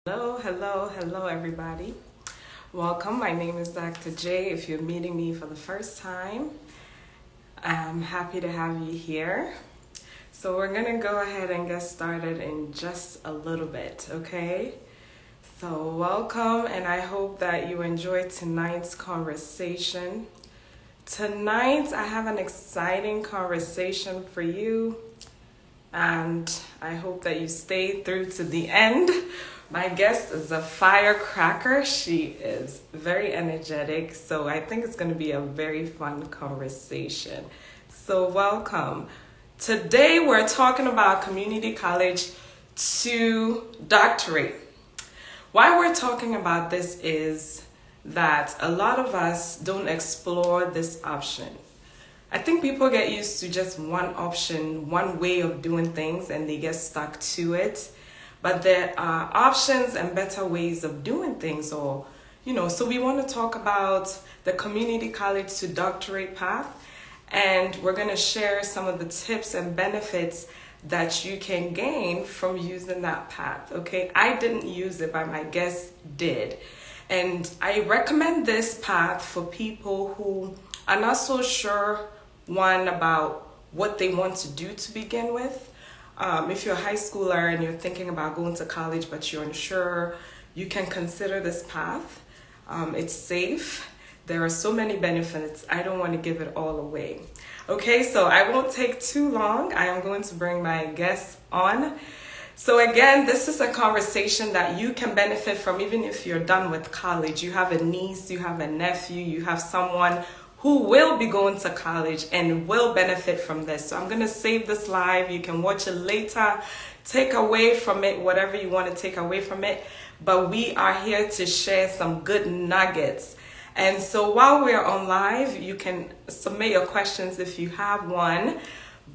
Hello, everybody. Welcome. My name is Dr. J. If you're meeting me for the first time, I'm happy to have you here. So, we're going to go ahead and get started in just a little bit, okay? So, welcome, and I hope that you enjoyed tonight's conversation. Tonight, I have an exciting conversation for you, and I hope that you stay through to the end. My guest is a firecracker. She is very energetic, so I think it's going to be a very fun conversation. So, welcome. Today, we're talking about community college to doctorate. Why we're talking about this is that a lot of us don't explore this option. I think people get used to just one option, one way of doing things, and they get stuck to it. But there are options and better ways of doing things, so we want to talk about the community college to doctorate path, and we're going to share some of the tips and benefits that you can gain from using that path. Okay, I didn't use it, but my guest did. And I recommend this path for people who are not so sure, one, about what they want to do to begin with. If you're a high schooler and you're thinking about going to college but you're unsure, you can consider this path. It's safe. There are so many benefits. I don't want to give it all away. Okay, so I won't take too long. I am going to bring my guests on. So again, this is a conversation that you can benefit from even if you're done with college. You have a niece, you have a nephew, you have someone who will be going to college and will benefit from this. So I'm going to save this live. You can watch it later. Take away from it whatever you want to take away from it. But we are here to share some good nuggets. And so while we're on live, you can submit your questions if you have one.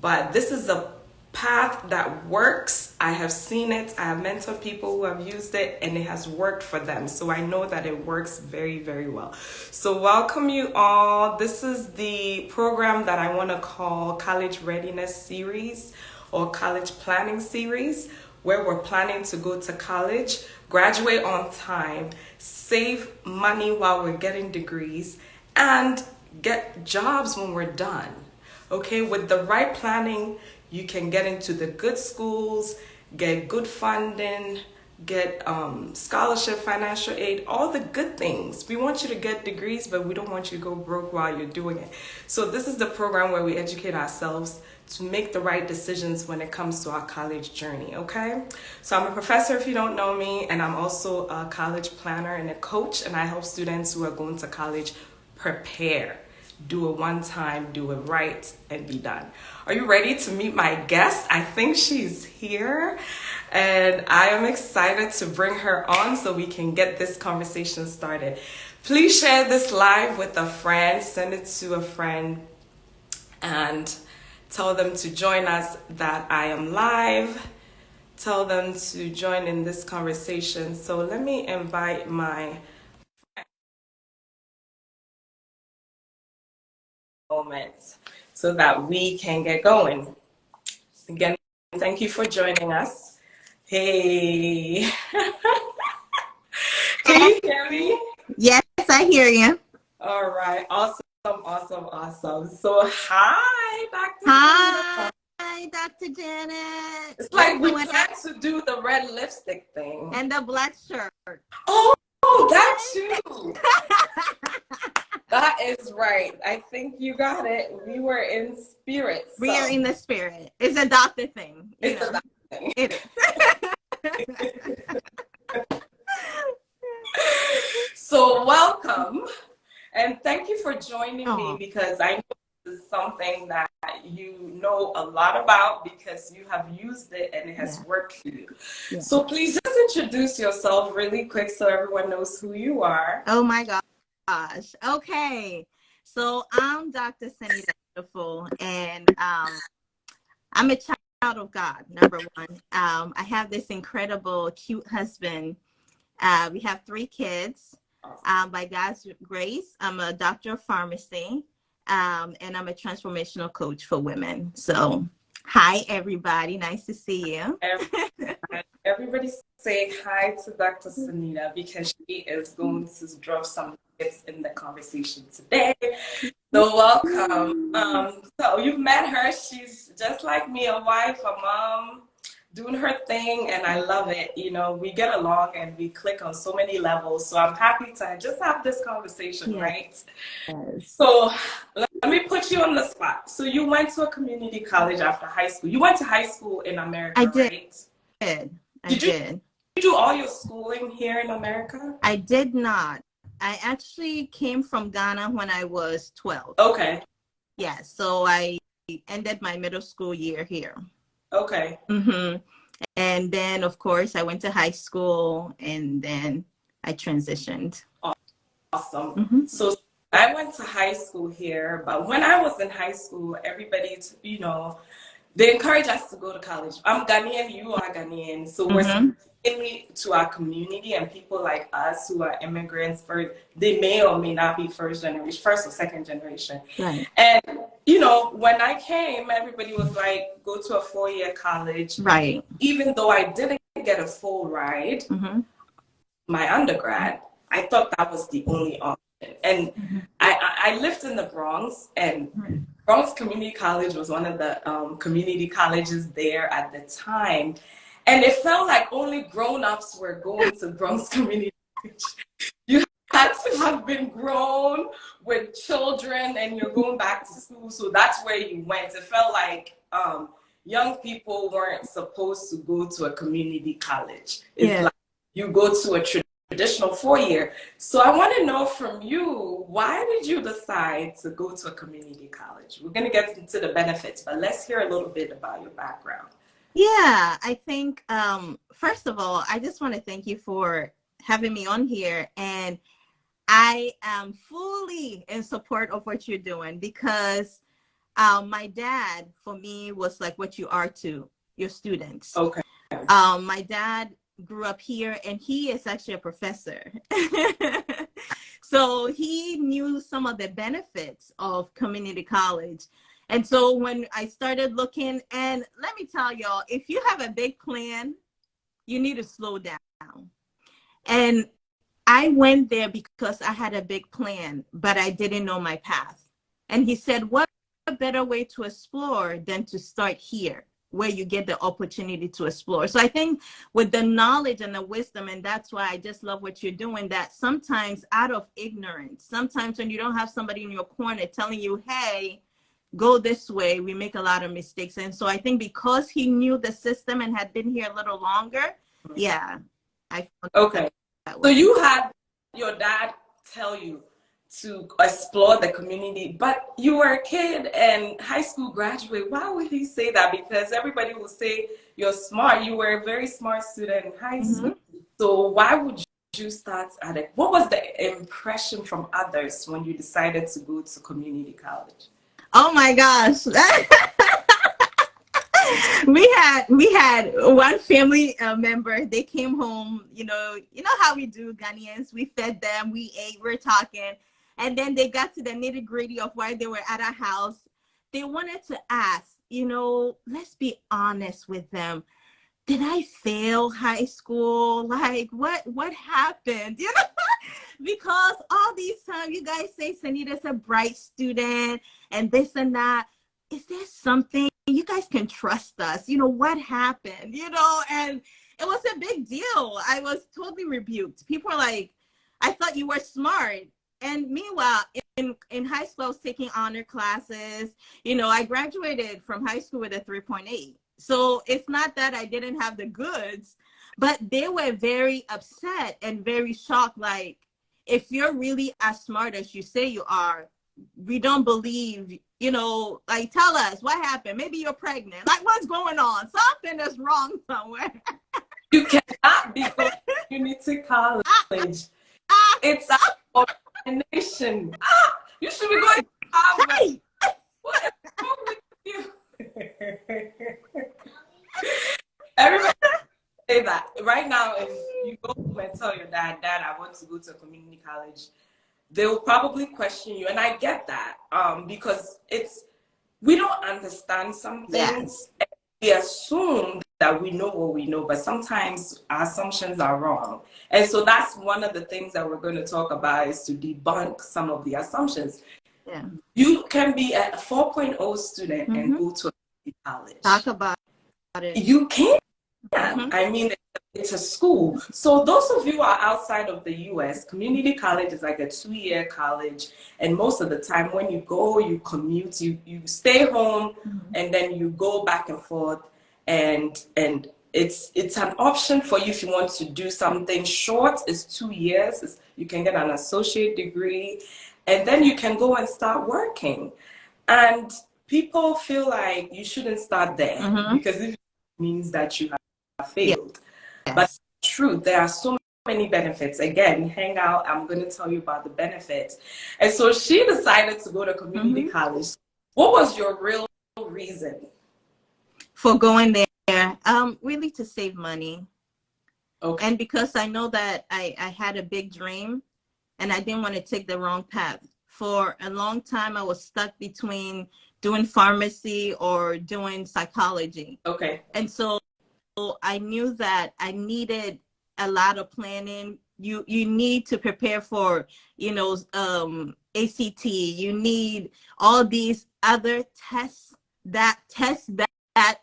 But this is a path that works. I have seen it. I have mentored people who have used it and it has worked for them. So I know that it works very, very well. So welcome you all. This is the program that I want to call College Readiness Series or College Planning Series, where we're planning to go to college, graduate on time, save money while we're getting degrees, and get jobs when we're done. Okay, with the right planning, you can get into the good schools, get good funding, get scholarship, financial aid, all the good things. We want you to get degrees, but we don't want you to go broke while you're doing it. So this is the program where we educate ourselves to make the right decisions when it comes to our college journey, okay? So I'm a professor if you don't know me, and I'm also a college planner and a coach, and I help students who are going to college prepare. Do it one time, do it right, and be done. Are you ready to meet my guest? I think she's here, and I am excited to bring her on so we can get this conversation started. Please share this live with a friend, send it to a friend, and tell them to join us that I am live. Tell them to join in this conversation. So let me invite my moments so that we can get going. Again, thank you for joining us. Hey, can you hear me? Yes, I hear you. All right, awesome. So, hi, Dr. Hi, Dr. Janet. It's like we tried to do the red lipstick thing. And the black shirt. Oh, that too. That is right. I think you got it. We were in spirit. So. We are in the spirit. It's a doctor thing. It's a doctor thing. It is. So welcome. And thank you for joining me because I know this is something that you know a lot about because you have used it and it has worked for you. Yeah. So please just introduce yourself really quick so everyone knows who you are. Oh my gosh. Okay. So I'm Dr. Sanita Beautiful, and I'm a child of God, number one. I have this incredible, cute husband. We have 3 kids. By God's grace, I'm a doctor of pharmacy, and I'm a transformational coach for women. So, hi, everybody. Nice to see you. Everybody say hi to Dr. Sunita because she is going to drop some bits in the conversation today. So welcome. So you've met her. She's just like me, a wife, a mom, doing her thing, and I love it. You know, we get along and we click on so many levels. So I'm happy to just have this conversation, right? Yes. So let me put you on the spot. So you went to a community college after high school. You went to high school in America, I did. right? I did. You do all your schooling here in America? I did not. I actually came from Ghana when I was 12. Okay. Yeah, so I ended my middle school year here. Okay. And then, of course, I went to high school and then I transitioned. Awesome. So I went to high school here, but when I was in high school, everybody, they encourage us to go to college. I'm Ghanaian, you are Ghanaian. So we're mainly to our community and people like us who are immigrants, they may or may not be first or second generation. Right. And, when I came, everybody was like, go to a 4-year college. Right. Even though I didn't get a full ride, my undergrad, I thought that was the only option. And I lived in the Bronx, and Bronx Community College was one of the community colleges there at the time. And it felt like only grown-ups were going to Bronx Community College. You had to have been grown with children and you're going back to school. So that's where you went. It felt like young people weren't supposed to go to a community college. It's like you go to a traditional 4-year. So I want to know from you, why did you decide to go to a community college? We're going to get into the benefits, but let's hear a little bit about your background. Yeah, I think, first of all, I just want to thank you for having me on here. And I am fully in support of what you're doing because my dad, for me, was like what you are to your students. Okay. My dad grew up here and he is actually a professor. So he knew some of the benefits of community college. And so when I started looking, and let me tell y'all, if you have a big plan, you need to slow down. And I went there because I had a big plan, but I didn't know my path. And he said, what a better way to explore than to start here, where you get the opportunity to explore. So I think with the knowledge and the wisdom, and that's why I just love what you're doing, that sometimes out of ignorance, sometimes when you don't have somebody in your corner telling you, hey, go this way, we make a lot of mistakes. And so I think because he knew the system and had been here a little longer, I found okay. So you had your dad tell you to explore the community, but you were a kid and high school graduate. Why would he say that? Because everybody will say you're smart. You were a very smart student in high school. So why would you start at it? What was the impression from others when you decided to go to community college? Oh my gosh. we had one family member. They came home, you know how we do, Ghanaians. We fed them, we ate, we're talking, and then they got to the nitty gritty of why they were at our house. They wanted to ask, let's be honest with them. Did I fail high school? Like what happened? Because all these times you guys say Sanita's a bright student and this and that. Is there something you guys can trust us? What happened? And it was a big deal. I was totally rebuked. People are like, I thought you were smart. And meanwhile, in high school, I was taking honor classes. I graduated from high school with a 3.8. So it's not that I didn't have the goods, but they were very upset and very shocked. Like, if you're really as smart as you say you are, we don't believe, like, tell us what happened. Maybe you're pregnant. Like, what's going on? Something is wrong somewhere. You cannot be going to community college. It's a nation. You should be going to Harvard. What is wrong with you? Everybody say that. Right now, if you go home and tell your dad, I want to go to a community college, they will probably question you. And I get that because we don't understand some things. we assume that we know what we know, but sometimes our assumptions are wrong. And so that's one of the things that we're going to talk about, is to debunk some of the assumptions. Yeah. You can be a 4.0 student and go to a college. Talk about it. You can. I mean, it's a school. So those of you who are outside of the US, community college is like a 2-year college. And most of the time when you go, you commute, you stay home, and then you go back and forth. And it's an option for you if you want to do something short. It's 2 years. You can get an associate degree, and then you can go and start working. And people feel like you shouldn't start there because it means that you have failed. Yes. But true, there are so many benefits. Again, hang out, I'm going to tell you about the benefits. And so she decided to go to community college. What was your real reason for going there? Really to save money. Okay. And because I know that I had a big dream and I didn't want to take the wrong path. For a long time, I was stuck between doing pharmacy or doing psychology. Okay. And so I knew that I needed a lot of planning. You need to prepare for, ACT. You need all these other tests that test that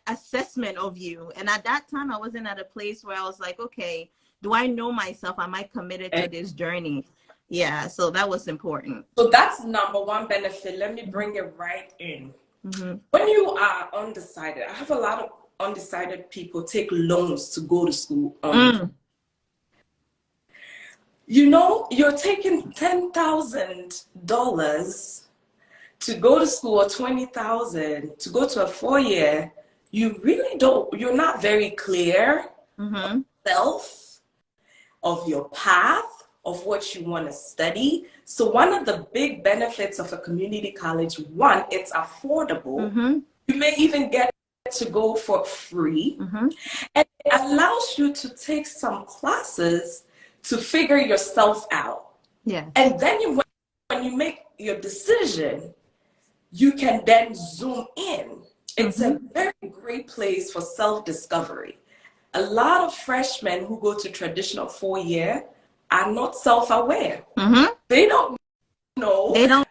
assessment of you. And at that time, I wasn't at a place where I was like, okay, do I know myself? Am I committed to this journey? Yeah, so that was important. So that's number one benefit. Let me bring it right in. When you are undecided, I have a lot of undecided people take loans to go to school. You're taking $10,000 to go to school, or $20,000 to go to a 4-year. You're not very clear of yourself, of your path, of what you want to study. So one of the big benefits of a community college, one, it's affordable. You may even get to go for free. And it allows you to take some classes to figure yourself out. Yeah. And then when you make your decision, you can then zoom in. It's a very great place for self-discovery. A lot of freshmen who go to traditional 4-year are not self-aware. They don't know. They don't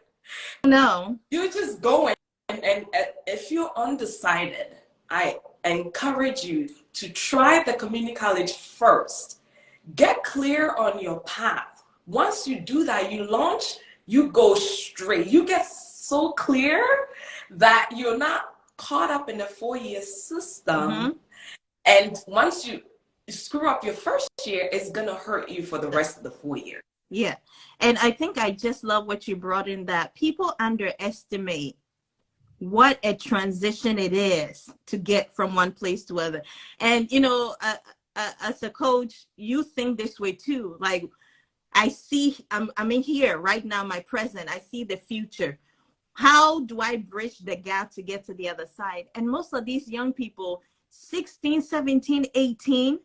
know. You're just going. And if you're undecided, I encourage you to try the community college first. Get clear on your path. Once you do that, you launch, you go straight. You get so clear that you're not caught up in the 4-year system. And once you screw up your first year, it's going to hurt you for the rest of the 4 years. Yeah. And I think I just love what you brought in, that people underestimate what a transition it is to get from one place to other. And, as a coach, you think this way too. Like, I see, I'm in here right now, my present. I see the future. How do I bridge the gap to get to the other side? And most of these young people, 16, 17, 18,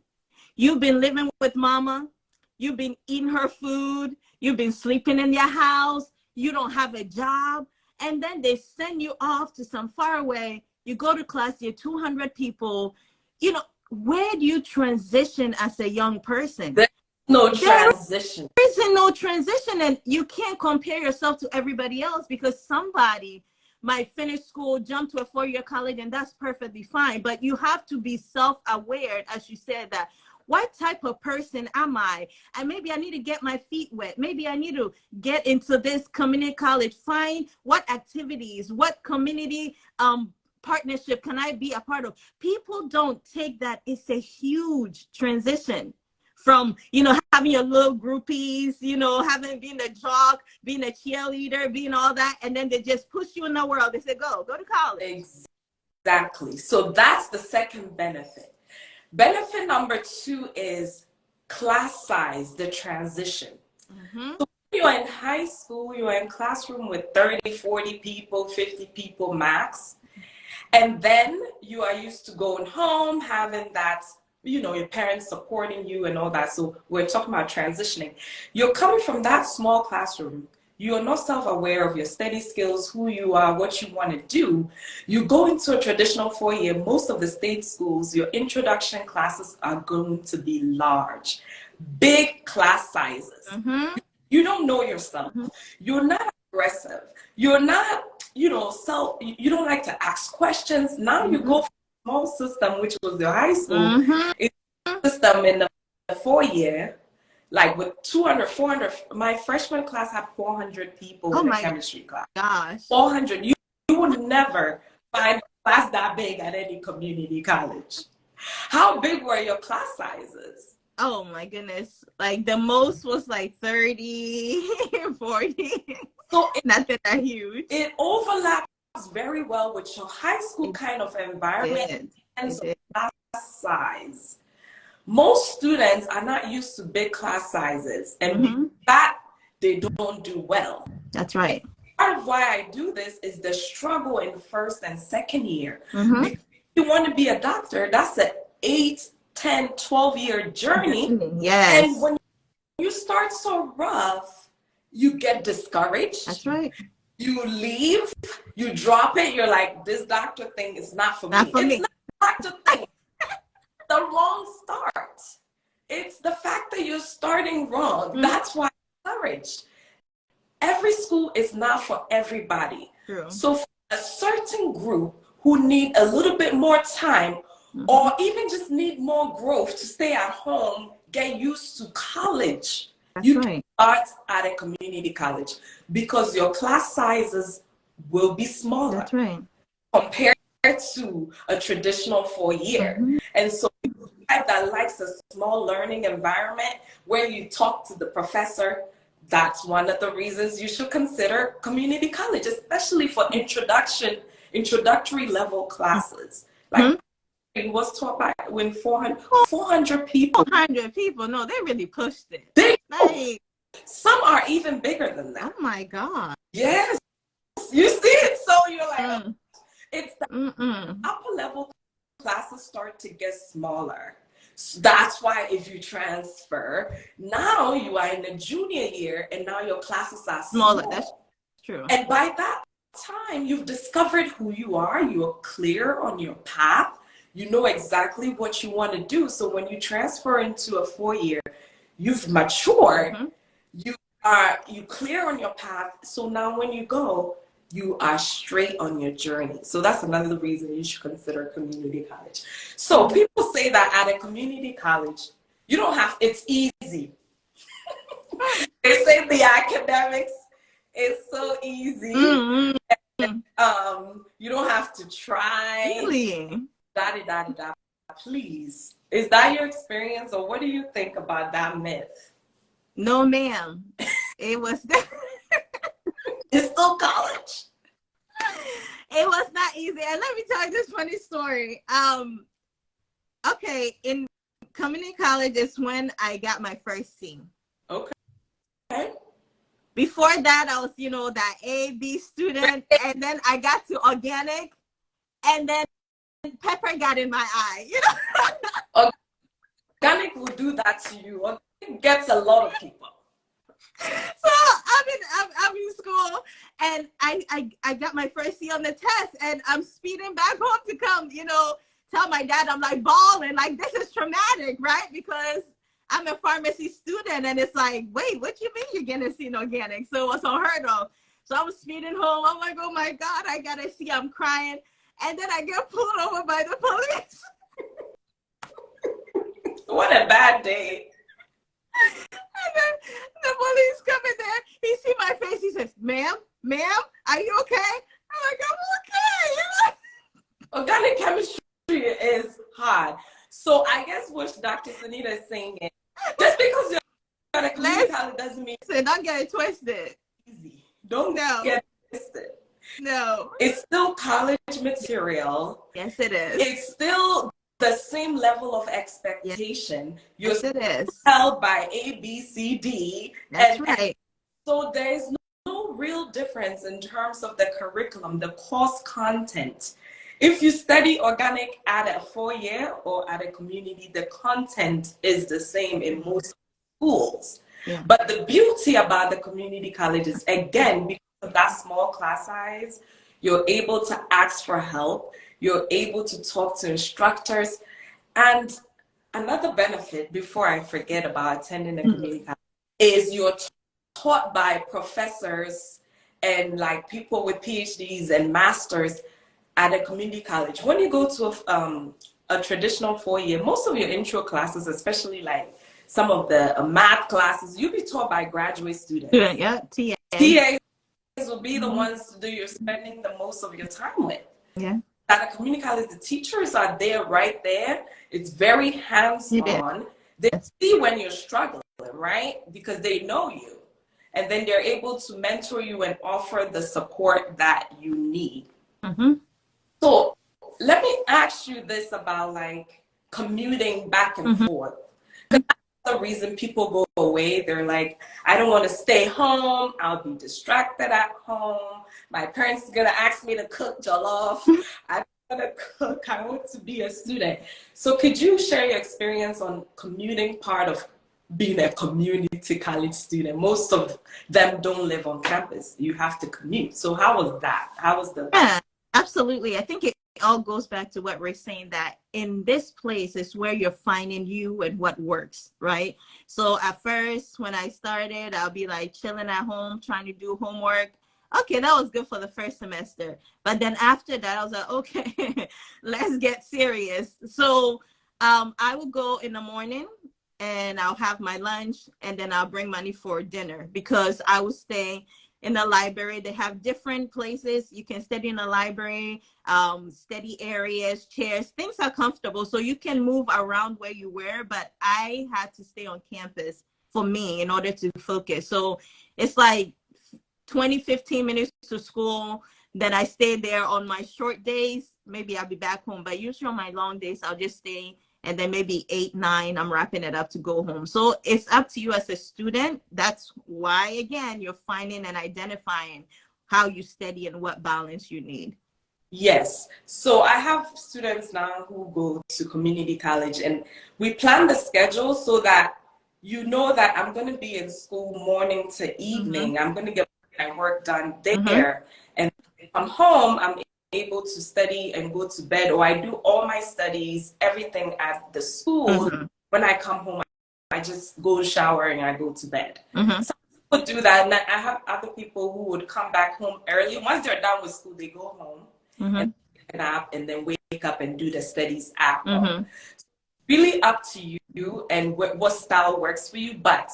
you've been living with mama. You've been eating her food. You've been sleeping in your house. You don't have a job. And then they send you off to some far away. You go to class, you're 200 people. Where do you transition as a young person? There's no transition. There isn't no transition. And you can't compare yourself to everybody else, because somebody might finish school, jump to a 4-year college, and that's perfectly fine. But you have to be self-aware, as you said, that what type of person am I? And maybe I need to get my feet wet. Maybe I need to get into this community college. Find what activities, what community partnership can I be a part of? People don't take that. It's a huge transition from, having your little groupies, having been a jock, being a cheerleader, being all that. And then they just push you in the world. They say, go to college. Exactly. So that's the second benefit. Benefit number 2 is class size, the transition. So you're in high school, you're in classroom with 30, 40 people, 50 people max. And then you are used to going home, having that, your parents supporting you and all that. So we're talking about transitioning. You're coming from that small classroom. you're not self-aware of your study skills, who you are, what you want to do, you go into a traditional 4-year, most of the state schools, your introduction classes are going to be large, big class sizes. Mm-hmm. You don't know yourself. Mm-hmm. You're not aggressive. You're not, you don't like to ask questions. Now you go from a small system, which was your high school, Mm-hmm. it's a system in the 4-year, like with 200, 400. My freshman class had 400 people Oh in a my chemistry class. gosh. 400. You would never find a class that big at any community college. How big were your class sizes? Oh my goodness. Like the most was like 30, 40. So Nothing that huge. it overlaps very well with your high school It kind of environment and did. class size. Most students are not used to big class sizes, and because that they don't do well. That's right. Part of why I do this is the struggle in first and second year. Mm-hmm. Because if you want to be a doctor, that's an 8, 10, 12-year journey. Yes. And when you start so rough, you get discouraged. That's right. You leave, you drop it, you're like, this doctor thing is not for me. It's not a doctor thing. The wrong start. It's the fact that you're starting wrong. That's why I'm discouraged. Every school is not for everybody. True. So for a certain group who need a little bit more time or even just need more growth to stay at home, get used to college, you can start at a community college because your class sizes will be smaller. That's right. Compared to a traditional 4-year. And so that likes a small learning environment where you talk to the professor, that's one of the reasons you should consider community college, especially for introductory level classes. Like it was taught by when 400 people. 400 people. No, they really pushed it. Some are even bigger than that. Oh my God. Yes. You see it, so you're like, it's the upper level classes start to get smaller. So that's why if you transfer, now you are in the junior year and now your classes are smaller. That's true. And by that time, you've discovered who you are. You're clear on your path. You know exactly what you want to do. So when you transfer into a 4-year, you've matured. You clear on your path. So now when you go, you are straight on your journey. So that's another reason you should consider community college. So people say that at a community college, you don't have, it's easy. They say the academics is so easy. And, you don't have to try. Really? Da-da-da-da-da. Please. Is that your experience, or what do you think about that myth? No, ma'am. It was It's still college. It was not easy. And let me tell you this funny story. Okay, in community college is when I got my first C. Okay. Before that, I was, that A, B student, and then I got to organic, and then pepper got in my eye. Organic will do that to you. Organic gets a lot of people. So I'm in school, and I got my first C on the test, and I'm speeding back home to come, tell my dad I'm like bawling, like this is traumatic, right? Because I'm a pharmacy student, and it's like, wait, what you mean you're getting a C in organic? So it was unheard of. So I was speeding home. I'm like, oh my God, I got a C. I'm crying, and then I get pulled over by the police. What a bad day. And then the police come in there. He see my face. He says, ma'am, are you okay? I'm like, I'm okay. Organic chemistry is hard. So I guess what Dr. Sanita is saying is, just because you're at a community college doesn't mean don't get it twisted. Easy. Don't get it twisted. No. It's still college material. Yes, it is. It's still the same level of expectation. Yes, it is. Held by A, B, C, D. That's right. So there is no real difference in terms of the curriculum, the course content. If you study organic at a 4-year or at a community, the content is the same in most schools. Yeah. But the beauty about the community college is, again, because of that small class size, you're able to ask for help. You're able to talk to instructors. And another benefit, before I forget about attending a community college, is you're taught by professors and like people with PhDs and masters at a community college. When you go to a traditional 4-year, most of your intro classes, especially like some of the math classes, you'll be taught by graduate students. Yeah, TA. TAs will be the ones that you're spending the most of your time with. Yeah. At a community college, the teachers are there right there. It's very hands-on. They see when you're struggling, right? Because they know you. And then they're able to mentor you and offer the support that you need. So let me ask you this about like commuting back and forth. Because that's the reason people go away. They're like, I don't want to stay home. I'll be distracted at home. My parents are going to ask me to cook jollof. I don't want to cook. I want to be a student. So could you share your experience on commuting part of being a community college student? Most of them don't live on campus. You have to commute. So how was that? How was the... Yeah, absolutely. I think it all goes back to what we're saying, that in this place is where you're finding you and what works, right? So at first, when I started, I'll be like chilling at home, trying to do homework. Okay, that was good for the first semester. But then after that, I was like, okay, let's get serious. So I would go in the morning and I'll have my lunch, and then I'll bring money for dinner, because I was staying in the library. They have different places you can study in the library, study areas, chairs, things are comfortable. So you can move around where you were, but I had to stay on campus for me in order to focus. So it's like 15 minutes to school. Then I stay there on my short days. Maybe I'll be back home, but usually on my long days, I'll just stay. And then maybe 8, 9, I'm wrapping it up to go home. So it's up to you as a student. That's why, again, you're finding and identifying how you study and what balance you need. Yes. So I have students now who go to community college, and we plan the schedule so that you know that I'm going to be in school morning to evening. I'm going to get my work done there. And from home, I'm able to study and go to bed, or I do all my studies, everything at the school. When I come home, I just go shower and I go to bed. Some people do that, and I have other people who would come back home early. Once they're done with school, they go home and take a nap and then wake up and do the studies at home. Really up to you and what style works for you, but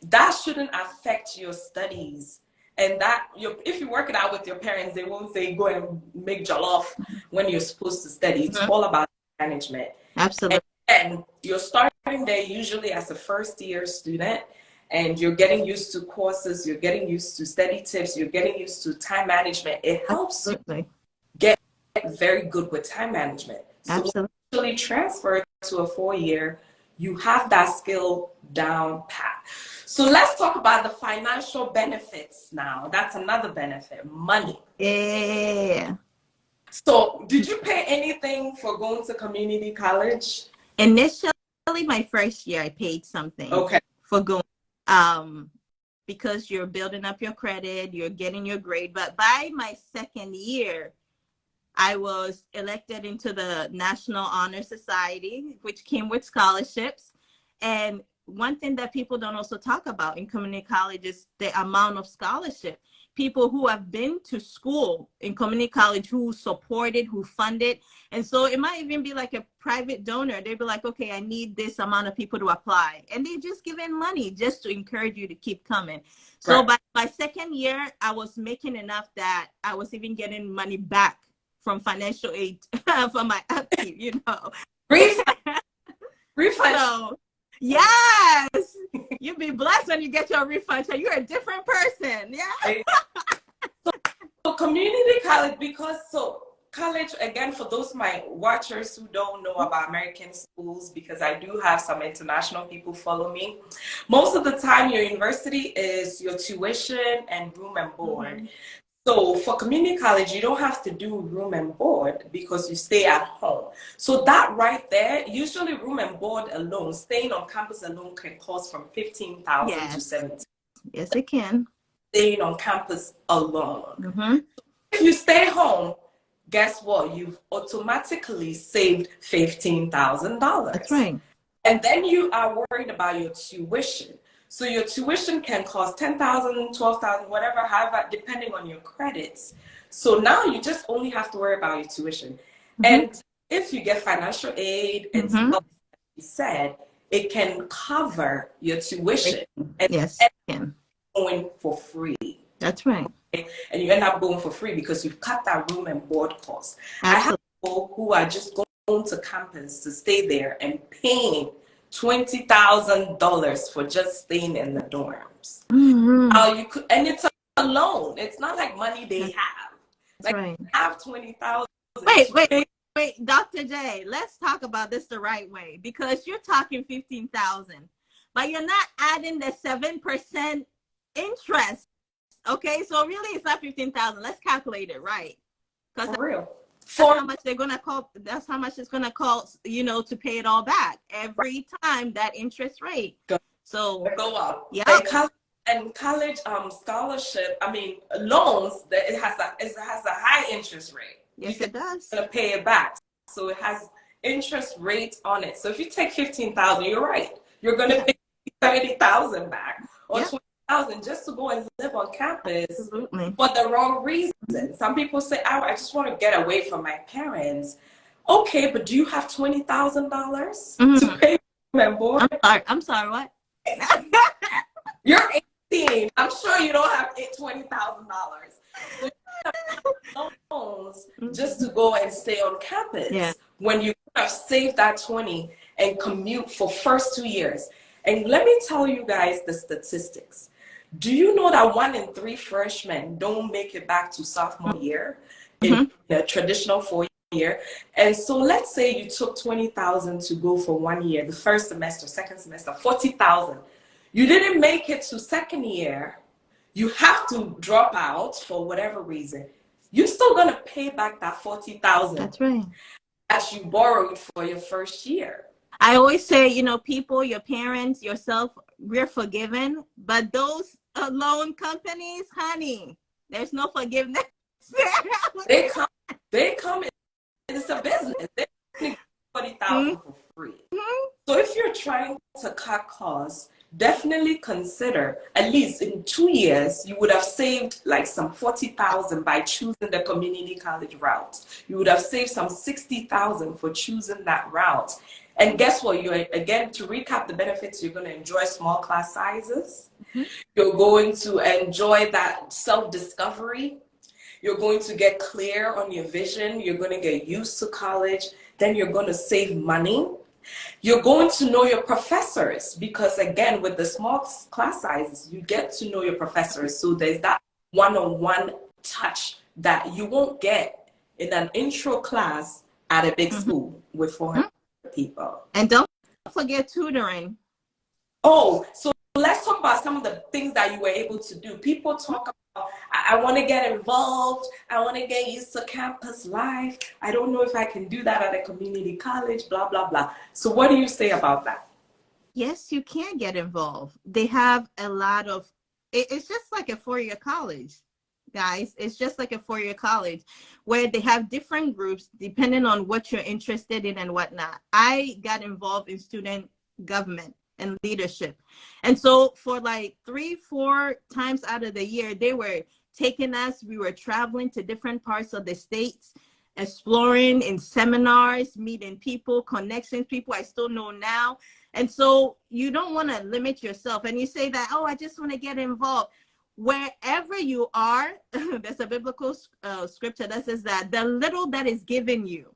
that shouldn't affect your studies. And that if you work it out with your parents, they won't say go and make jollof when you're supposed to study. It's all about management. Absolutely. And you're starting there usually as a first-year student, and you're getting used to courses, you're getting used to study tips, you're getting used to time management. It helps you get very good with time management. So when you actually transfer to a 4-year, you have that skill down pat. So let's talk about the financial benefits now. That's another benefit, money. Yeah. So did you pay anything for going to community college? Initially, my first year, I paid something for going, because you're building up your credit, you're getting your grade. But by my second year, I was elected into the National Honor Society, which came with scholarships. And one thing that people don't also talk about in community college is the amount of scholarship. People who have been to school in community college, who supported, who funded. And so it might even be like a private donor. They'd be like, okay, I need this amount of people to apply. And they just give in money just to encourage you to keep coming. So by my second year, I was making enough that I was even getting money back from financial aid from my upkeep, you know. Refund. So, yes, you'll be blessed when you get your refund. So you're a different person. Yeah. So community college, college, again, for those my watchers who don't know about American schools, because I do have some international people follow me. Most of the time, your university is your tuition and room and board. So for community college, you don't have to do room and board because you stay at home. So that right there, usually room and board alone, staying on campus alone can cost from 15,000 to Yes. 17. Yes, it can. Staying on campus alone. Mm-hmm. If you stay home, guess what? You've automatically saved $15,000. That's right. And then you are worried about your tuition. So your tuition can cost 10,000, 12,000, whatever, however, depending on your credits. So now you just only have to worry about your tuition. Mm-hmm. And if you get financial aid and Mm-hmm. stuff, like you said, it can cover your tuition and Yes, it can. going for free. That's right. And you end up going for free because you've cut that room and board cost. Absolutely. I have people who are just going to campus to stay there and paying $20,000 for just staying in the dorms. Mm-hmm. You could, and it's alone. It's not like money they have. That's like right. have 20,000. Wait, Dr. J, let's talk about this the right way, because you're talking 15,000, but you're not adding the 7% interest. Okay, so really it's not 15,000. Let's calculate it right. For real. That's how much they're gonna call. That's how much it's gonna cost, to pay it all back every time, that interest rate. So go up. Yeah. And college scholarship, loans, that it has a high interest rate. Yes, it does. You're gonna pay it back. So it has interest rates on it. So if you take 15,000, you're right. You're gonna pay 70,000 back or 20,000 just to go and live on campus. Absolutely. For the wrong reason. Some people say, I just want to get away from my parents. Okay, but do you have $20,000 to pay room and board? I'm sorry, what? You're 18. I'm sure you don't have $20,000. So you have loans just to go and stay on campus when you have saved that 20 and commute for first 2 years. And let me tell you guys the statistics. Do you know that 1 in 3 freshmen don't make it back to sophomore year in the traditional 4-year? And so let's say you took 20,000 to go for 1 year, the first semester, second semester, 40,000. You didn't make it to second year. You have to drop out for whatever reason. You're still gonna pay back that 40,000. That's right. That you borrowed for your first year. I always say, people, your parents, yourself, we're forgiven, but those loan companies, honey, there's no forgiveness. They come. It's a business. They make 40,000 for free. So if you're trying to cut costs, definitely consider at least in 2 years you would have saved like some 40,000 by choosing the community college route. You would have saved some 60,000 for choosing that route. And guess what? Again, to recap the benefits, you're going to enjoy small class sizes. You're going to enjoy that self-discovery. You're going to get clear on your vision. You're going to get used to college. Then you're going to save money. You're going to know your professors because, again, with the small class sizes, you get to know your professors. So there's that one-on-one touch that you won't get in an intro class at a big school with 400 people. And don't forget tutoring. Oh, so let's talk about some of the things that you were able to do. People talk about, I want to get involved. I want to get used to campus life. I don't know if I can do that at a community college, blah, blah, blah. So what do you say about that? Yes, you can get involved. They have a lot of, it's just like a 4-year college, guys. It's just like a 4-year college where they have different groups depending on what you're interested in and whatnot. I got involved in student government and leadership. And so for like 3-4 times out of the year, they were taking us, we were traveling to different parts of the states, exploring in seminars, meeting people, connections, people I still know now. And so you don't want to limit yourself. And you say that, I just want to get involved. Wherever you are, there's a biblical scripture that says that the little that is given you,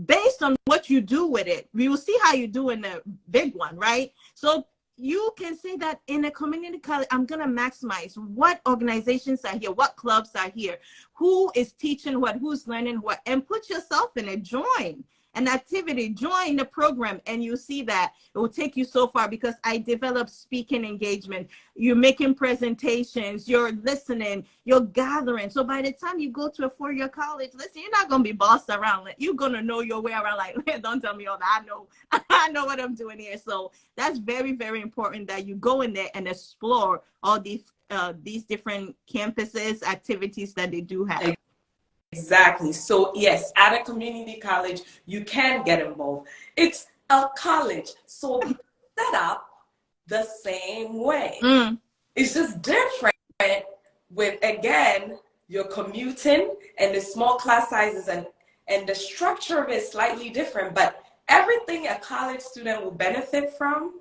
based on what you do with it, we will see how you do in the big one, right? So you can say that in a community college, I'm going to maximize what organizations are here, what clubs are here, who is teaching what, who's learning what, and put yourself in it, join. an activity, join the program, and you see that it will take you so far because I developed speaking engagement. You're making presentations, you're listening, you're gathering. So by the time you go to a 4-year college, listen, you're not going to be bossed around. You're going to know your way around. Like, don't tell me all that. I know what I'm doing here. So that's very, very important that you go in there and explore all these different campuses, activities that they do have. Exactly. So yes, at a community college, you can get involved. It's a college, so set up the same way. It's just different with, again, you're commuting and the small class sizes and the structure of it is slightly different, but everything a college student will benefit from,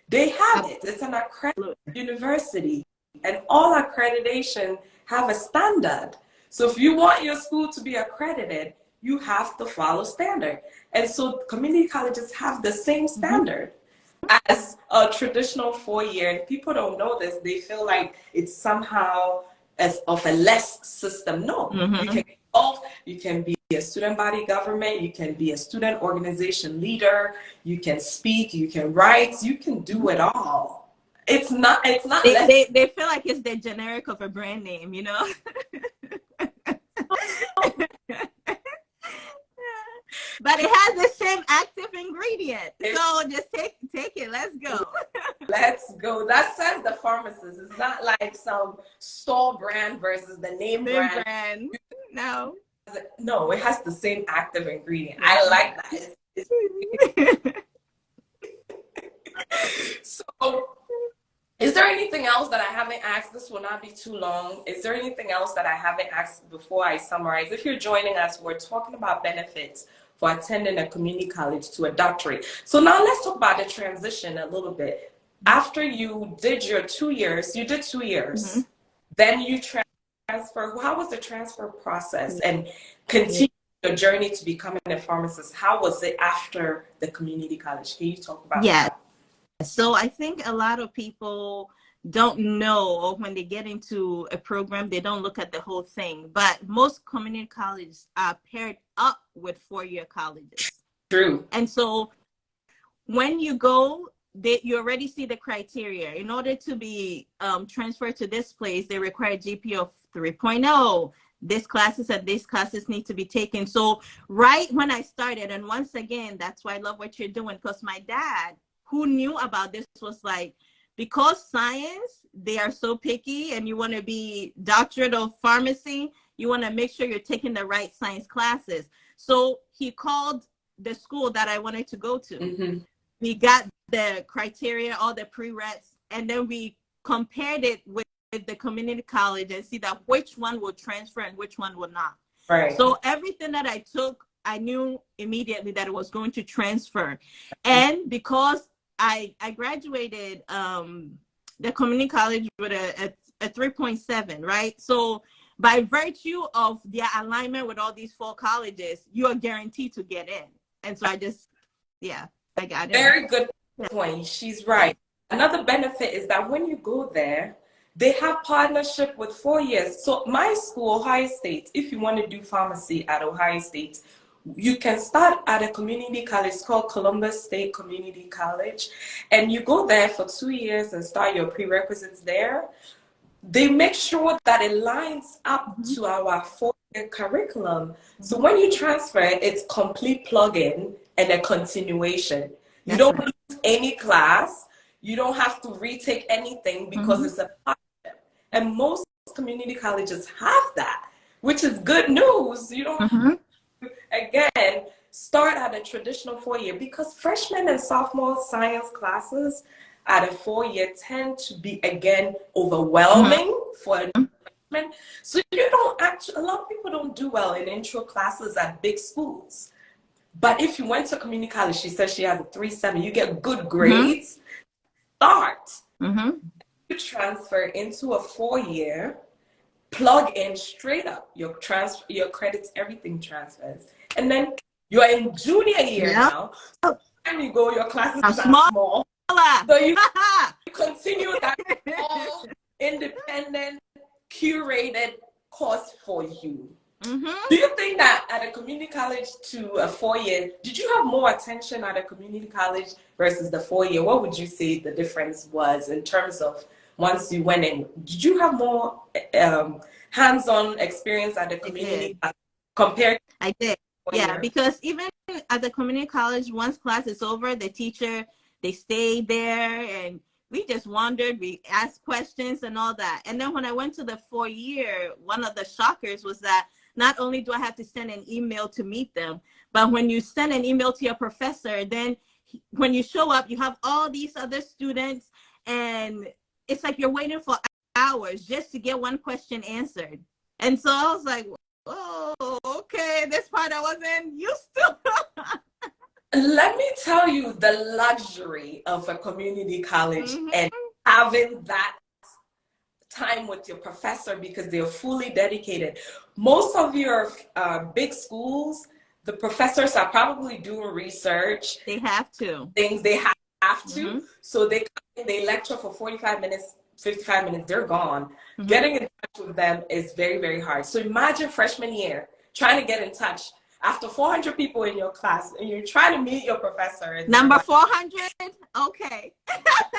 they have it. It's an accredited university, and all accreditation have a standard. So if you want your school to be accredited, you have to follow standard. And so community colleges have the same standard as a traditional 4-year. People don't know this. They feel like it's somehow as of a less system. No, you can be involved. You can be a student body government. You can be a student organization leader. You can speak. You can write. You can do it all. It's not they feel like it's the generic of a brand name, you know. But it has the same active ingredient. So just take it. Let's go. Let's go. That says the pharmacist. It's not like some store brand versus the name brand. No. No, it has the same active ingredient. I like that. So, is there anything else that I haven't asked? This will not be too long. Is there anything else that I haven't asked before I summarize? If you're joining us, we're talking about benefits for attending a community college to a doctorate. So now let's talk about the transition a little bit. After you did your 2 years, you did 2 years, then you transfer. How was the transfer process and continue your journey to becoming a pharmacist? How was it after the community college? Can you talk about that? So I think a lot of people don't know, or when they get into a program, they don't look at the whole thing. But most community colleges are paired up with 4-year colleges. True. And so when you go, you already see the criteria. In order to be transferred to this place, they require a GPA of 3.0. These classes and these classes need to be taken. So right when I started, and once again, that's why I love what you're doing, because my dad, who knew about this, was like, because science, they are so picky, and you want to be doctorate of pharmacy, you want to make sure you're taking the right science classes. So he called the school that I wanted to go to. We got the criteria, all the prereqs, and then we compared it with the community college and see that which one will transfer and which one will not. Right. So everything that I took, I knew immediately that it was going to transfer. And because I graduated the community college with a 3.7, right? So by virtue of their alignment with all these 4 colleges, you are guaranteed to get in. And so I just, I got it. Very good point. She's right. Another benefit is that when you go there, they have partnership with 4 years. So my school, Ohio State, if you want to do pharmacy at Ohio State, you can start at a community college. It's called Columbus State Community College. And you go there for 2 years and start your prerequisites there. They make sure that it lines up to our 4-year curriculum. So when you transfer, it's complete plug-in and a continuation. You don't lose any class. You don't have to retake anything because it's a partnership. And most community colleges have that, which is good news. You don't have to, again, start at a traditional 4-year, because freshman and sophomore science classes at a 4-year tend to be, again, overwhelming for a freshman. So you don't actually, a lot of people don't do well in intro classes at big schools. But if you went to community college, she says she has a 3.7, you get good grades, start. You transfer into a 4-year, plug in straight up. Your credits, everything transfers. And then you're in junior year now. So time you go, your classes are small. So you continue that small, independent, curated course for you. Do you think that at a community college to a 4-year, did you have more attention at a community college versus the 4-year? What would you say the difference was in terms of once you went in? Did you have more hands-on experience at the I community did. college compared to I did. the Yeah, 4-year? because even at the community college, once class is over, the teacher, they stay there and we just wandered, we asked questions and all that. And then when I went to the 4-year, one of the shockers was that not only do I have to send an email to meet them, but when you send an email to your professor, then when you show up, you have all these other students and it's like you're waiting for hours just to get one question answered. And so I was like, oh, okay, this part I wasn't used to. Let me tell you the luxury of a community college and having that time with your professor because they're fully dedicated. Most of your big schools, the professors are probably doing research. They have to. Things they have to. So they lecture for 45 minutes, 55 minutes, they're gone. Getting in touch with them is very, very hard. So imagine freshman year trying to get in touch after 400 people in your class and you're trying to meet your professor. And Number 400? Okay.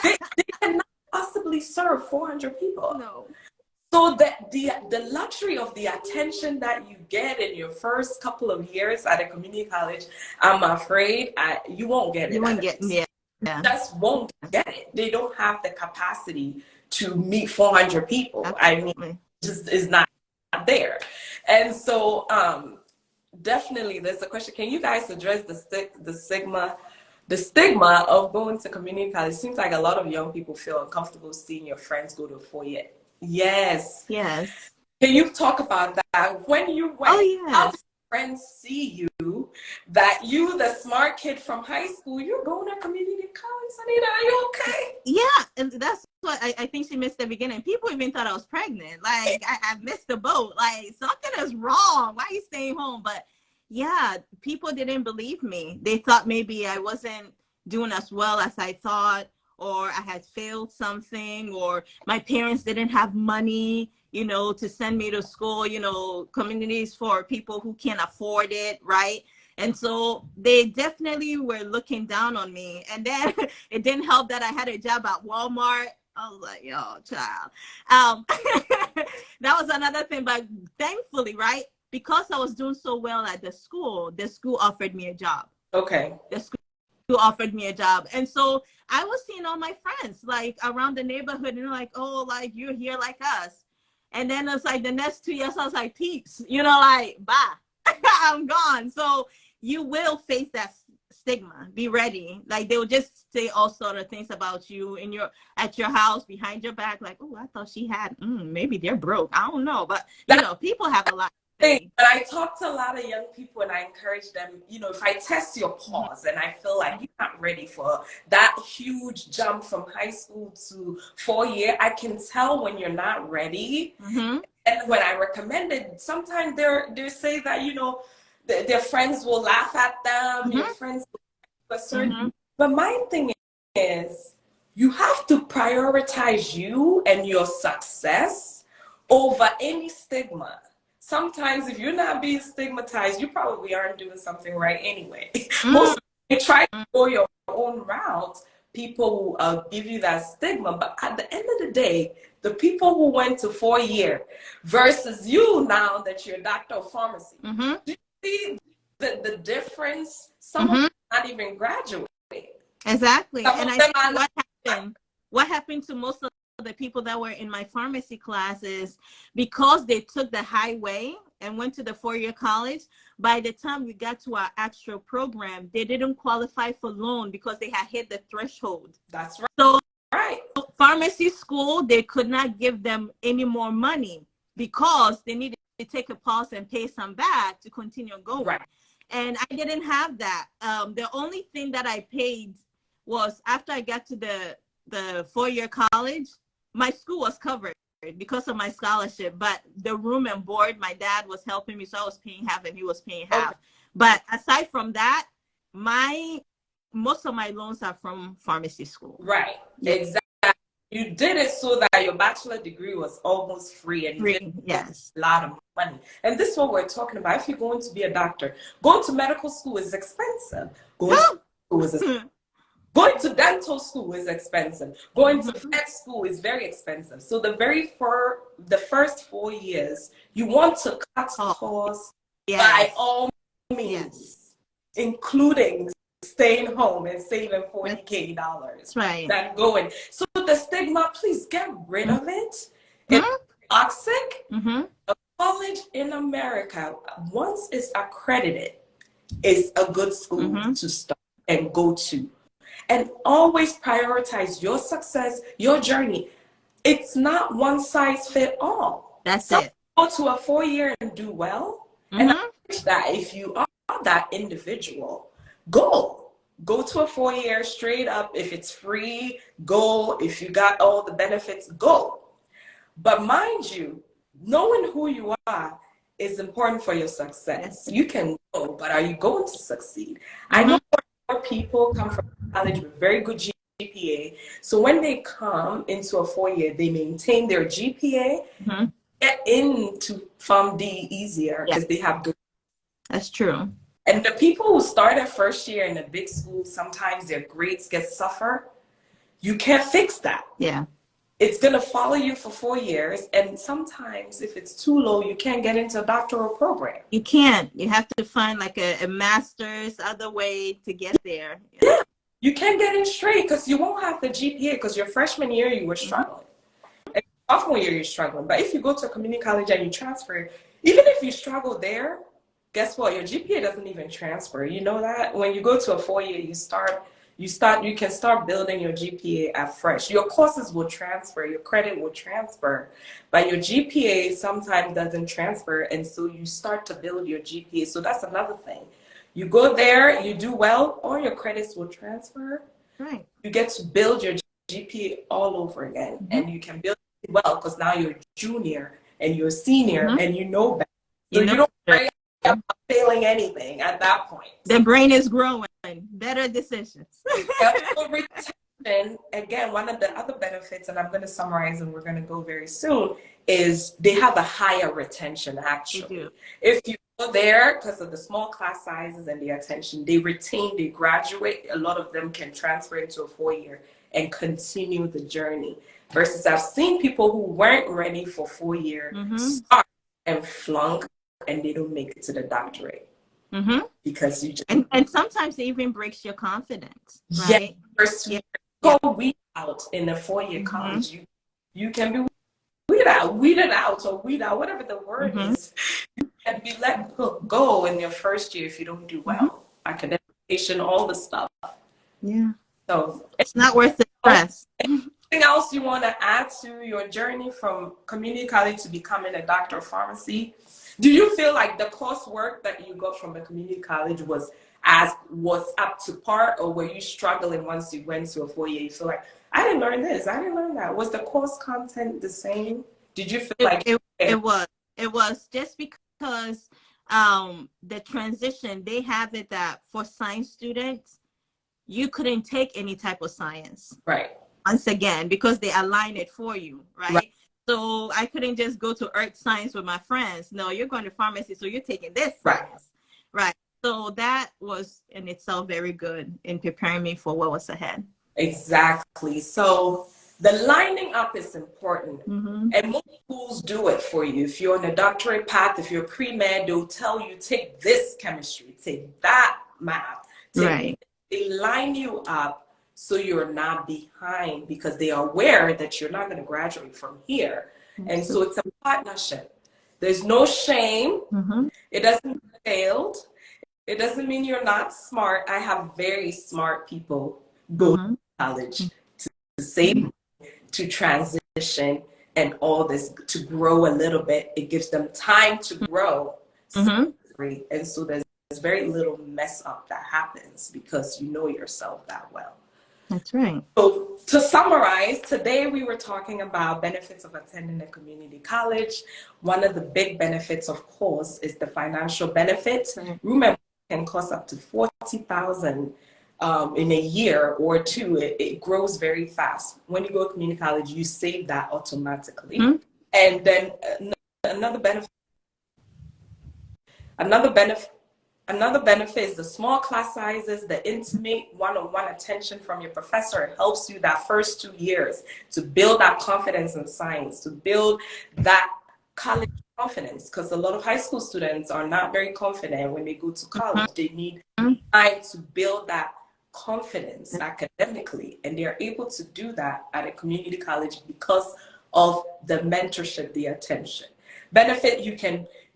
they cannot possibly serve 400 people. No. So the luxury of the attention that you get in your first couple of years at a community college, I'm afraid you won't get it. You won't get it. Yeah. Just won't get it. They don't have the capacity to meet 400 people. Absolutely. I mean, just is not there. And so definitely there's a question. Can you guys address the stigma of going to community college? It seems like a lot of young people feel uncomfortable seeing your friends go to a 4-year. Yes. Yes. Can you talk about that? When you went, how did friends see you, that you, the smart kid from high school, you're going to community college, Anita, are you okay? Yeah, and that's what I think she missed the beginning. People even thought I was pregnant. Like, I missed the boat. Like, something is wrong. Why are you staying home? But yeah, people didn't believe me. They thought maybe I wasn't doing as well as I thought, or I had failed something, or my parents didn't have money, you know, to send me to school, you know, communities for people who can't afford it, right? And so they definitely were looking down on me. And then it didn't help that I had a job at Walmart. I was like, yo, child. That was another thing. But thankfully, right, because I was doing so well at the school offered me a job. Okay. The school offered me a job. And so I was seeing all my friends like around the neighborhood and they're like, oh, like you're here like us. And then it's like the next 2 years, I was like, peace, you know, like, bye, I'm gone. So you will face that stigma. Be ready. Like they will just say all sort of things about you at your house, behind your back. Like, oh, I thought she had, maybe they're broke. I don't know. But, you know, people have a lot. But I talk to a lot of young people and I encourage them, you know, if I test your pause and I feel like you're not ready for that huge jump from high school to 4-year, I can tell when you're not ready. And when I recommend it, sometimes they say that, you know, their friends will laugh at them, your friends will certain. But my thing is, you have to prioritize you and your success over any stigma. Sometimes if you're not being stigmatized, you probably aren't doing something right anyway. Most you try to go your own route, people will give you that stigma. But at the end of the day, the people who went to 4-year versus you now that you're a doctor of pharmacy, do you see the difference? Some of them not even graduate. Exactly. And I think what happened to most of the people that were in my pharmacy classes, because they took the highway and went to the 4-year college, by the time we got to our actual program, they didn't qualify for loan because they had hit the threshold. That's right. So pharmacy school, they could not give them any more money because they needed to take a pause and pay some back to continue going. Right. And I didn't have that. The only thing that I paid was after I got to the 4-year college, my school was covered because of my scholarship, but the room and board, my dad was helping me, so I was paying half and he was paying half. But aside from that, most of my loans are from pharmacy school. Right. Exactly. You did it so that your bachelor degree was almost free and you Free, didn't yes. a lot of money. And this is what we're talking about. If you're going to be a doctor, going to medical school is expensive. Going to dental school is expensive. Going to vet school is very expensive. So the first 4 years, you want to cut costs by all means, including staying home and saving $40K than going. So the stigma, please get rid of it. It's toxic. A college in America, once it's accredited, is a good school to start and go to. And always prioritize your success, your journey. It's not one size fit all. That's it. Go to a 4-year and do well. And I wish that if you are that individual, go to a 4-year straight up. If it's free, go. If you got all the benefits, go. But mind you, knowing who you are is important for your success. You can go, but are you going to succeed? I know more people come from college with very good GPA. So when they come into a 4-year, they maintain their GPA, get into PharmD easier because they have good. That's true. And the people who start at first year in a big school, sometimes their grades suffer. You can't fix that. Yeah. It's going to follow you for 4 years. And sometimes if it's too low, you can't get into a doctoral program. You can't. You have to find like a master's, other way to get there. Yeah. You can't get in straight because you won't have the GPA because your freshman year, you were struggling. And sophomore year, you're struggling. But if you go to a community college and you transfer, even if you struggle there, guess what? Your GPA doesn't even transfer. You know that? When you go to a 4-year, you can start building your GPA afresh. Your courses will transfer, your credit will transfer, but your GPA sometimes doesn't transfer, and so you start to build your GPA. So that's another thing. You go there, you do well, all your credits will transfer. Right. You get to build your GPA all over again, and you can build it well because now you're a junior and you're a senior and you know better. So you don't worry about failing anything at that point. The brain is growing. Better decisions. Retention, again, one of the other benefits, and I'm going to summarize and we're going to go very soon, is they have a higher retention actually. They do. If you go there, because of the small class sizes and the attention, they retain, they graduate. A lot of them can transfer into a 4-year and continue the journey. Versus I've seen people who weren't ready for 4-year start and flunk and they don't make it to the doctorate. Because you just and sometimes it even breaks your confidence, right? First year, go weed out in a 4-year college. You can be weeded out, or weed out, whatever the word is. You can be let go in your first year if you don't do well. Academic, all the stuff. Yeah. So it's not worth the stress. Anything else you want to add to your journey from community college to becoming a doctor of pharmacy? Do you feel like the coursework that you got from the community college was up to par, or were you struggling once you went to a 4-year? You feel like, I didn't learn this, I didn't learn that. Was the course content the same? Did you feel like it was just because the transition, they have it that for science students, you couldn't take any type of science. Right. Once again, because they align it for you, right? So I couldn't just go to earth science with my friends. No, you're going to pharmacy, so you're taking this science. Right. So that was in itself very good in preparing me for what was ahead. Exactly. So the lining up is important. And most schools do it for you. If you're on a doctorate path, if you're pre-med, they'll tell you, take this chemistry, take that math. They line you up so you're not behind, because they are aware that you're not going to graduate from here. And so it's a partnership. There's no shame. It doesn't mean you failed. It doesn't mean you're not smart. I have very smart people go to college to save, to transition, and all this, to grow a little bit. It gives them time to grow. And so there's very little mess up that happens because you know yourself that well. That's right. So to summarize, today we were talking about benefits of attending a community college. One of the big benefits, of course, is the financial benefits. Remember, it can cost up to $40,000 in a year or two. It grows very fast. When you go to community college, you save that automatically. Mm-hmm. And then another benefit Another benefit is the small class sizes, the intimate one-on-one attention from your professor. It helps you that first 2 years to build that confidence in science, to build that college confidence, because a lot of high school students are not very confident when they go to college. They need time to build that confidence academically, and they're able to do that at a community college because of the mentorship, the attention. Benefit,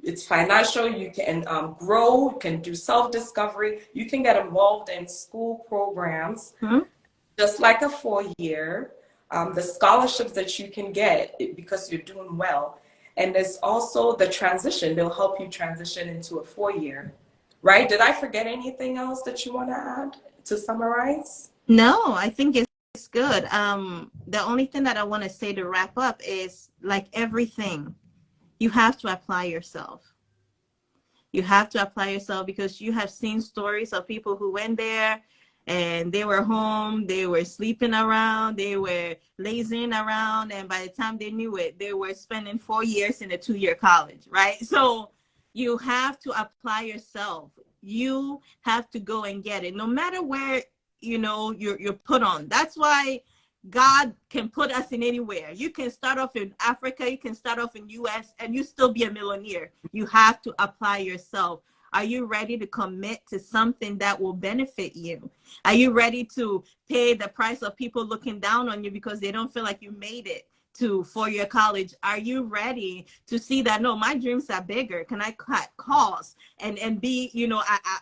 it's financial, you can grow, you can do self-discovery, you can get involved in school programs, just like a 4-year, the scholarships that you can get because you're doing well. And there's also the transition, they'll help you transition into a 4-year, right? Did I forget anything else that you want to add to summarize? No, I think it's good. The only thing that I want to say to wrap up is, like everything, you have to apply yourself. You have to apply yourself, because you have seen stories of people who went there and they were home, they were sleeping around, they were lazing around, and by the time they knew it, they were spending 4 years in a 2-year college, right? So you have to apply yourself. You have to go and get it, no matter where you're put on. That's why God can put us in anywhere. You can start off in Africa, you can start off in US, and you still be a millionaire. You have to apply yourself. Are you ready to commit to something that will benefit you? Are you ready to pay the price of people looking down on you because they don't feel like you made it to 4-year college? Are you ready to see that, no, my dreams are bigger? Can I cut costs and be,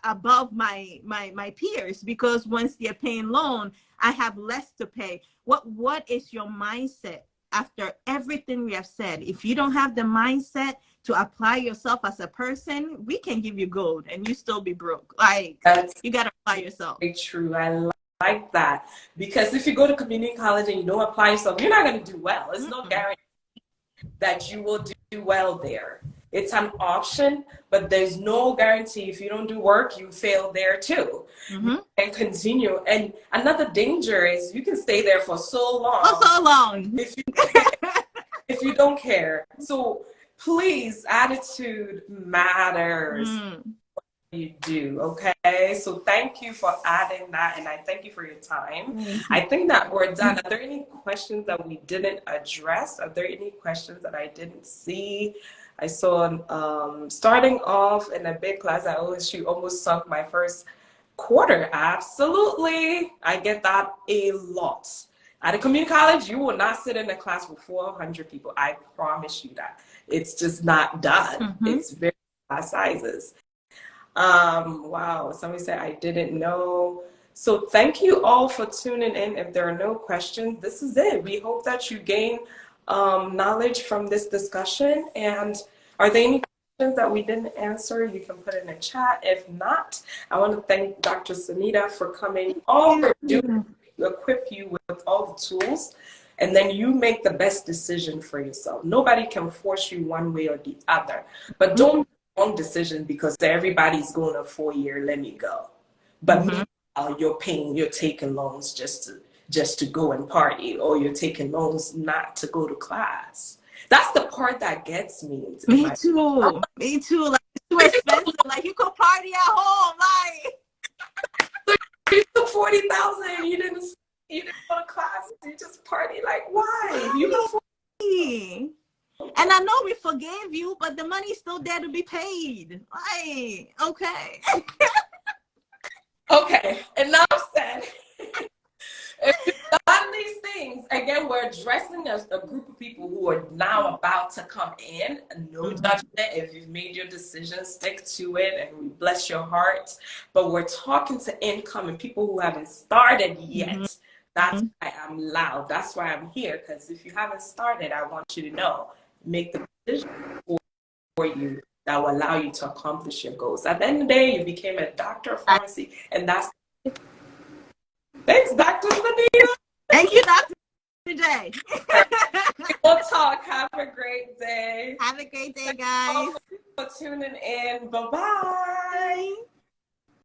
above my peers? Because once they're paying loan, I have less to pay. What is your mindset after everything we have said? If you don't have the mindset to apply yourself as a person, we can give you gold and you still be broke. Like, you got to apply yourself. Very true. I like that, because if you go to community college and you don't apply yourself, you're not going to do well. It's no guarantee that you will do well there. It's an option, but there's no guarantee. If you don't do work, you fail there too. And continue. And another danger is you can stay there for so long. If you don't care. So please, attitude matters. You do. Okay, so thank you for adding that, and I thank you for your time. I think that we're done. Are there any questions that we didn't address? Are there any questions that I didn't see? I saw starting off in a big class, she almost sunk my first quarter. Absolutely, I get that a lot. At a community college, you will not sit in a class with 400 people. I promise you that. It's just not done. It's very class sizes. Wow, somebody said I didn't know. So thank you all for tuning in. If there are no questions, this is it. We hope that you gain knowledge from this discussion. And are there any questions that we didn't answer? You can put in a chat. If not, I want to thank Dr. Sanita for coming over to equip you with all the tools, and then you make the best decision for yourself. Nobody can force you one way or the other, but don't wrong decision because everybody's going a 4-year, let me go. But meanwhile, you're taking loans just to go and party, or you're taking loans not to go to class. That's the part that gets me. Me too. Me too. Like, it's too expensive. Like, you could party at home. Like, you took $40,000. You didn't go to class. You just party. Like, why? You can. And I know we forgave you, but the money's still there to be paid. Like, okay. Okay, enough said. If you've done these things, again, we're addressing a group of people who are now about to come in. No judgment. If you've made your decision, stick to it, and we bless your heart. But we're talking to incoming people who haven't started yet. That's why I'm loud. That's why I'm here, because if you haven't started, I want you to know. Make the decision for you that will allow you to accomplish your goals. At the end of the day, you became a doctor of pharmacy, and that's. Thanks, Dr. Sanita. Thank you, Dr. J. We'll talk. Have a great day. Have a great day, guys. Thank you for tuning in. Bye-bye.